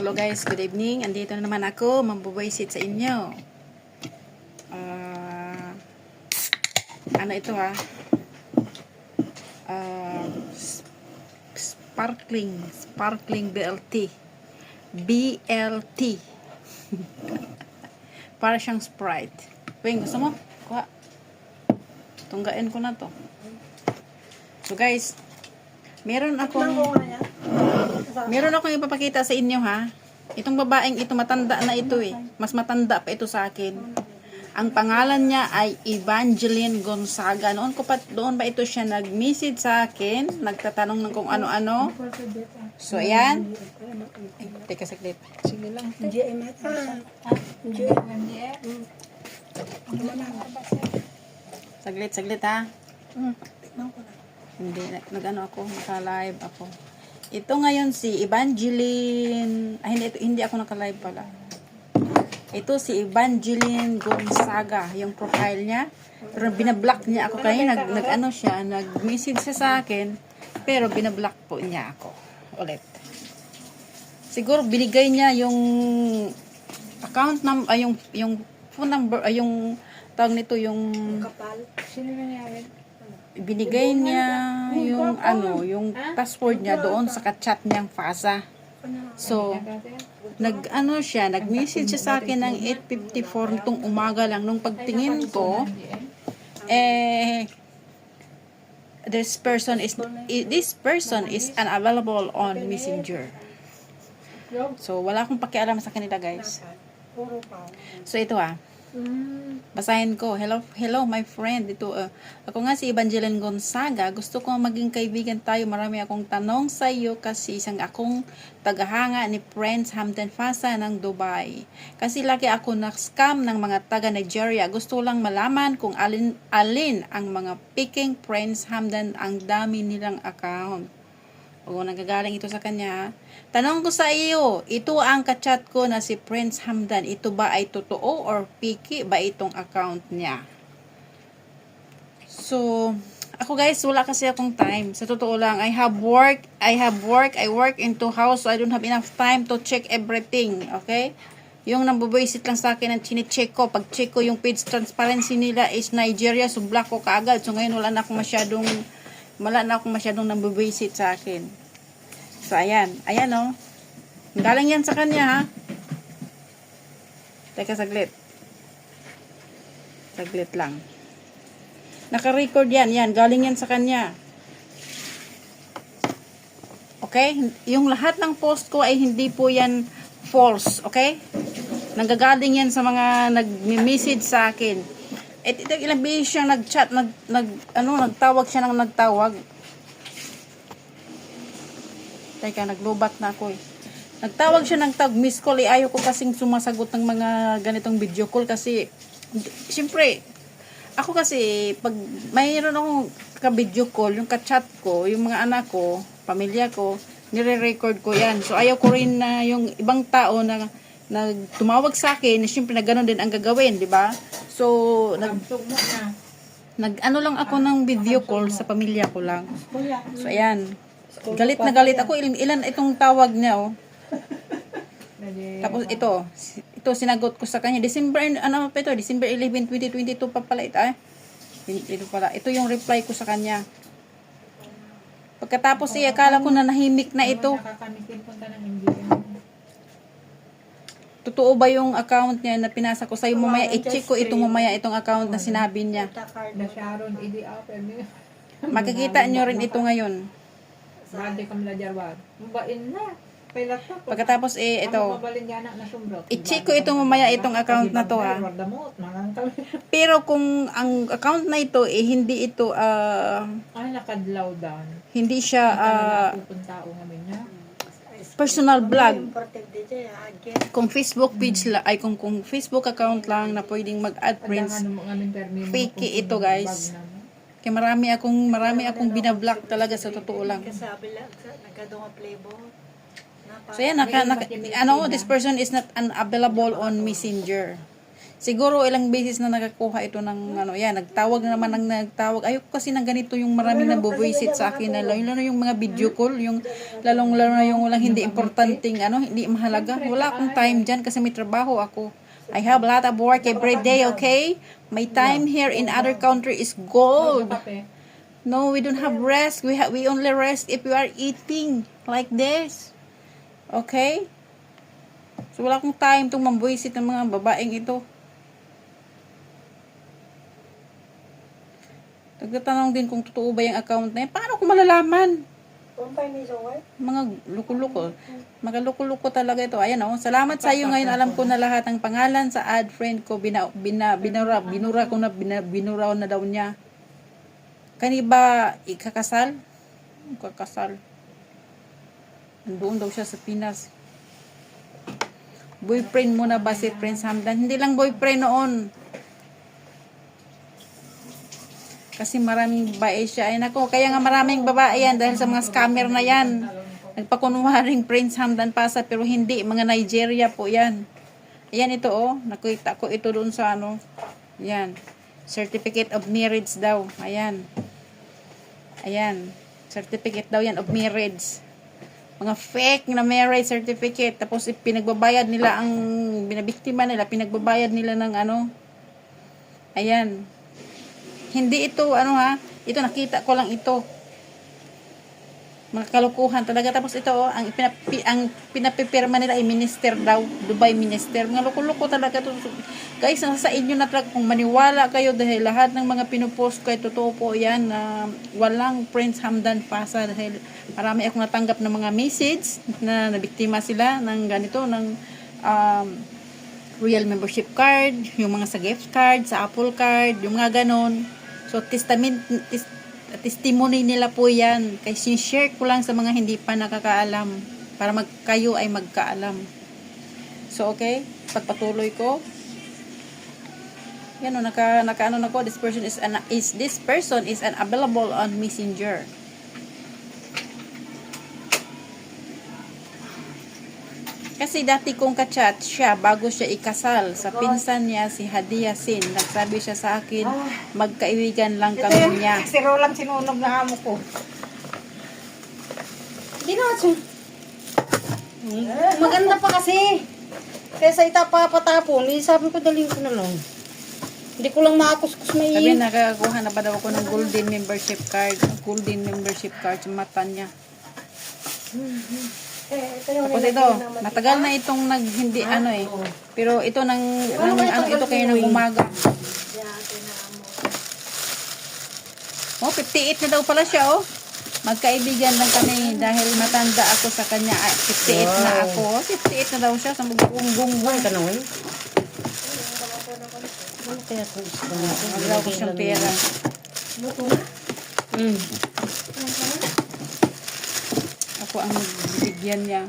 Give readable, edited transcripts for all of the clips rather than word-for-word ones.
Hello guys, good evening. Andito na naman ako, mambubuisit sa inyo. Ano ito ha? Sparkling BLT. BLT. Para siyang Sprite. Weng, gusto mo? Kuha. Tunggain ko na to. So guys, meron akong ipapakita sa inyo ha. Itong babaeng ito, matanda na ito eh. Mas matanda pa ito sa akin. Ang pangalan niya ay Evangeline Gonzaga. Doon ba ito siya nag-message sa akin, nagtatanong ng kung ano-ano. So ayan. Teka saglit. Sige lang. Saglit ha. Hindi, nag-ano ako, naka-live ako. Ito ngayon si Evangeline, hindi ako naka-live pala. Ito si Evangeline Gonzaga, yung profile niya. Pero binablock niya ako kaya nag-message siya sa akin, pero binablock po niya ako ulit. Siguro binigay niya yung account number, yung phone number, yung tawag nito, yung Sino nangyari? binigay niya yung password niya doon sa ka-chat niyang Fasa. So, nag-message siya sa akin ng 8:54 nitong umaga lang. Nung pagtingin ko, this person is unavailable on Messenger. So, wala akong pakialam sa kanila, guys. So, ito basahin ko. Hello my friend. Ako nga si Evangeline Gonzaga. Gusto ko maging kaibigan tayo. Marami akong tanong sa iyo kasi isang akong tagahanga ni Prince Hamdan Fasa ng Dubai. Kasi lagi ako na-scam ng mga taga Nigeria. Gusto lang malaman kung alin ang mga peking Prince Hamdan, ang dami nilang account. O nagagaling ito sa kanya. Tanong ko sa iyo, ito ang kachat ko na si Prince Hamdan. Ito ba ay totoo or piki ba itong account niya? So, ako guys, wala kasi akong time. Sa totoo lang, I work into house, so I don't have enough time to check everything. Okay? Yung nambubuisit lang sa akin ang chine-check ko. Pag check ko yung page transparency nila is Nigeria, so block ko kaagad. So ngayon wala na akong masyadong nambubuisit sa akin. So ayan o. Galing yan sa kanya ha. Teka saglit lang. Naka-record yan, galing yan sa kanya. Okay? Yung lahat ng post ko ay hindi po yan false, okay? Nanggagaling yan sa mga nag-message sa akin. Ito ilang beses siyang nag-chat, nagtawag siya ng nagtawag. Teka, naglobat na ako eh. Nagtawag siya ng tawag, miss call, ayaw ko kasing sumasagot ng mga ganitong video call kasi, siyempre, ako kasi, pag mayroon akong ka-video call, yung ka-chat ko, yung mga anak ko, pamilya ko, nire-record ko yan. So, ayaw ko rin na yung ibang tao na tumawag sa akin, siyempre na gano'n din ang gagawin, di ba? So, nag-ano lang ako ng video call sa pamilya ko lang. So, ayan. Galit na galit ako. Ilan itong tawag niya, oh. Tapos ito sinagot ko sa kanya. December 11, 2022 pa pala ito. Ito pala. Ito yung reply ko sa kanya. Pagkatapos akala ko na nahimik na ito. Totoo ba yung account niya na pinasa ko sa'yo? Mamaya, i-check ko itong account na sinabi niya. Makikita nyo rin ito ngayon. Pagkatapos ito, i-check ko itong mamaya itong account na to ha. Pero kung ang account na ito hindi ito hindi siya personal blog. Kung Facebook page ay kung Facebook account lang na pwedeng mag-add friends, fake ito guys. Kaya marami akong binablock talaga sa totoo lang. So yan, this person is not unavailable on Messenger. Siguro ilang beses na nakakuha ito ng ano, yan, nagtawag na naman ng nagtawag. Ayoko kasi ng ganito yung maraming nabovisit sa akin na lalo na yung mga video call, yung lalong-lalo na yung walang hindi importanteng ano, hindi mahalaga. Wala akong time dyan kasi may trabaho ako. I have a lot of work every day, okay? My time here in other country is gold. No, we don't have rest. We only rest if we are eating like this. Okay? So wala akong time itong mambuisit ng mga babaeng ito. Nagtatanong din kung totoo ba yung account na yan. Paano ko malalaman? Mga luko-luko. Mga luko-luko talaga ito. Ayan o. Salamat sa iyo ngayon. Alam ko na lahat ng pangalan sa ad friend ko. Binura na daw niya. Kani ba ikakasal? Kakasal. Andoon daw siya sa Pinas. Boyfriend mo na ba si Prince Hamdan? Hindi lang boyfriend noon. Kasi maraming babae siya. Ay nako, kaya nga maraming babae yan dahil sa mga scammer na yan. Nagpakunwaring Prince Hamdan Pasa pero hindi. Mga Nigeria po yan. Ayan ito oh. Nakita ko ito doon sa ano. Ayan. Certificate of marriage daw. Ayan. Ayan. Certificate daw yan of marriage. Mga fake na marriage certificate. Tapos pinagbabayad nila ang binabiktima nila. Pinagbabayad nila ng ano. Ayan. Hindi ito, ano ha, ito nakita ko lang ito. Mga kalukuhan talaga. Tapos ito, oh, ang pinapipirma nila ay minister daw. Dubai minister. Mga loko-loko talaga to. Guys, nasa inyo na talaga kung maniwala kayo dahil lahat ng mga pinupost ko ay totoo po yan na walang Prince Hamdan Pasa dahil marami akong natanggap ng mga message na nabiktima sila ng ganito, ng Real membership card, yung mga sa gift card, sa Apple card, yung mga ganon. So, testimony nila po yan. Kasi share ko lang sa mga hindi pa nakakaalam. Para kayo ay magkaalam. So, okay. Pagpatuloy ko. Yan o, naka-ano na ko. This person is unavailable on Messenger. Kasi dati kong kachat siya bago siya ikasal sa pinsan niya si Hadia Sin. Nagsabi siya sa akin, magkaibigan lang kami niya. Si Roland sinunog na amo ko. Hindi na siya. Maganda pa kasi. Kesa itapapatapon, sabi ko daling ko na lang. Hindi ko lang makakuskus may Sabi nakakuha na ba daw ako ng golden membership card. Golden membership card sa mata niya. Tapos ito, matagal na itong hindi ano eh. Pero ito ano ito kayo ng umaga. Oh, 58 na daw pala siya oh. Magkaibigan lang kami dahil matanda ako sa kanya. 58 na ako. 58 na daw siya sa buong tanawin. Ano kaya kung Magawa ko siyang pera. Ako ang bibigyan niya.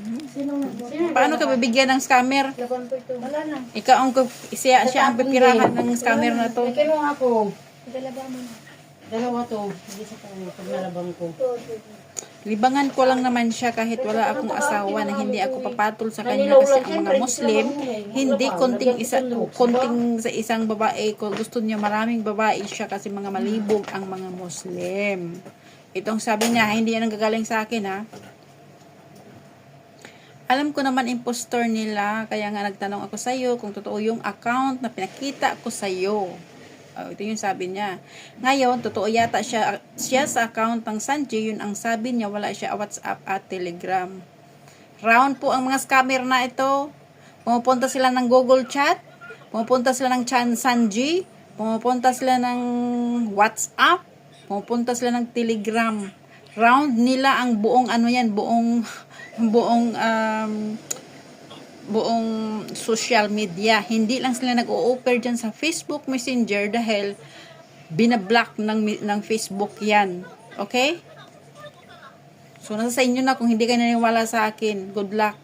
Paano ka bibigyan ng scammer? Wala na. Ikaw ang siya ang pipirahan ng scammer na to. Kinuha ko. Dalawa to. Hindi sa pag nalabang ko. Libangan ko lang naman siya kahit wala akong asawa na hindi ako papatol sa kanya kasi ang mga Muslim, hindi konting sa isang babae. Kung gusto niya maraming babae siya kasi mga malibog ang mga Muslim. Itong sabi niya, hindi yan ang gagaling sa akin ha. Alam ko naman impostor nila, kaya nga nagtanong ako sa iyo kung totoo yung account na pinakita ko sa iyo. Ito yung sabi niya. Ngayon, totoo yata siya sa account ng Sanji, yun ang sabi niya, wala siya WhatsApp at Telegram. Round po ang mga scammer na ito. Pumupunta sila ng Google Chat, pumupunta sila ng Sanji, pumupunta sila ng WhatsApp, pumupunta sila ng Telegram. Round nila ang buong ano yan, buong social media. Hindi lang sila nag-o-offer dyan sa Facebook Messenger dahil binablock ng Facebook yan. Okay? So, nasa sa inyo na kung hindi kayo naniwala sa akin. Good luck.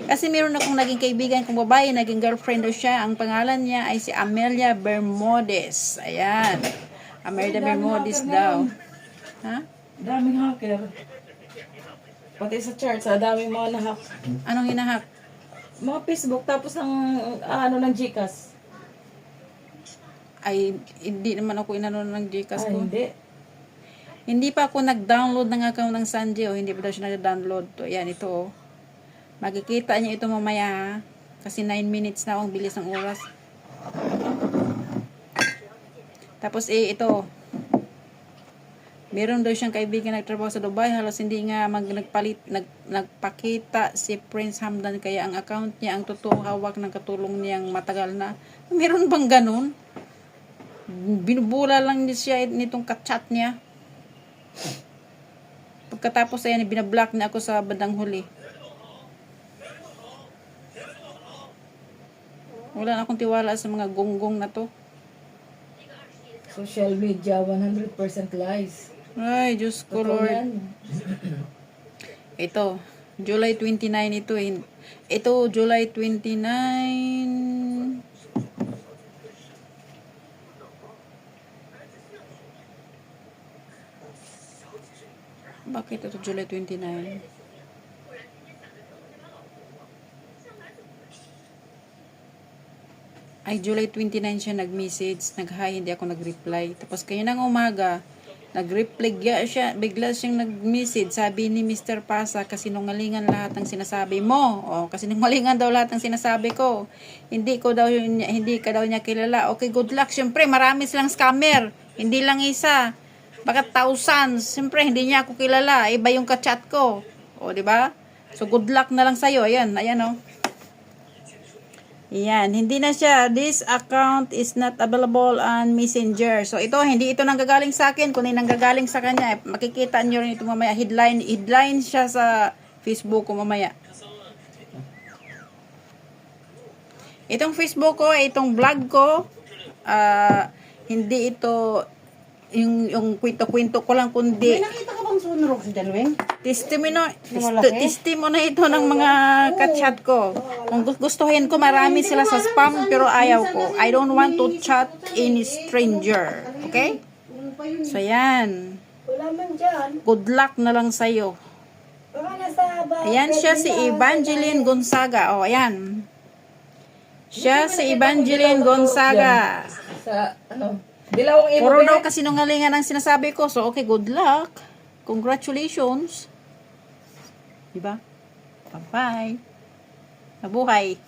Kasi meron akong naging kaibigan kong babae, naging girlfriend daw siya. Ang pangalan niya ay si Amelia Bermudez. Ayan. Amelia Bermudez daw. Ha? Daming hacker. Pati sa charts, daming mga nahack. Anong hinahack? Mga Facebook, tapos ang ng Gcash. Ay, hindi naman ako inano ng Gcash Ah, ko. hindi. Hindi pa ako nag-download ng account ng Sanji, o hindi pa daw siya nag-download. To, yan, ito, oh. Makikita niyo ito mamaya, ha? Kasi 9 minutes na, ang bilis ng oras. Tapos, ito. Meron daw siyang kaibigan nagtrabaho sa Dubai, halos hindi nga nagpakita si Prince Hamdan, kaya ang account niya, ang totoo hawak ng katulong niyang matagal na. Meron bang ganun? Binubula lang siya nitong kachat niya. Pagkatapos ayan, binablock na ako sa bandang huli. Wala na akong tiwala sa mga gonggong na to. Social media, 100% lies. Ay, Diyos ko, Totoo Lord. yan. Ito, July 29 ito. Ito, July 29. Bakit ito July 29? Ay, July 29 siya nag-message. Nag-hi, hindi ako nag-reply. Tapos kayo ng umaga, nag-reply siya, bigla siyang nag-message. Sabi ni Mr. Pasa, kasinungalingan lahat ng sinasabi mo. O, kasinungalingan daw lahat ng sinasabi ko. Hindi ka daw niya kilala. Okay, good luck. Siyempre, marami silang scammer. Hindi lang isa. Baka thousands. Siyempre, hindi niya ako kilala. Iba yung kachat ko. O, di ba? So, good luck na lang sa'yo. Ayan, ayan o. Yan, hindi na siya. This account is not available on Messenger. So, ito, hindi ito nanggagaling sa akin. Kundi nanggagaling sa kanya. Makikita nyo rin ito mamaya. Headline siya sa Facebook ko mamaya. Itong Facebook ko, itong vlog ko, hindi ito yung kwento-kwento ko lang, kundi May nakita ka bang sunrok si Dalwing? testimony ito ng mga kachat ko. Kung gustuhin ko, marami sila sa spam, pero ayaw ko. I don't want to chat any stranger. Okay? So, yan. Wala man dyan. Good luck na lang sa'yo. Baka nasa bahay. Ayan siya, si Evangeline Gonzaga. O, ayan. Siya, si Evangeline Gonzaga. Sa, Dilawang imo. Puro daw kasi nungalingan ang sinasabi ko. So, okay, good luck. Congratulations. Diba? Bye-bye. Mabuhay.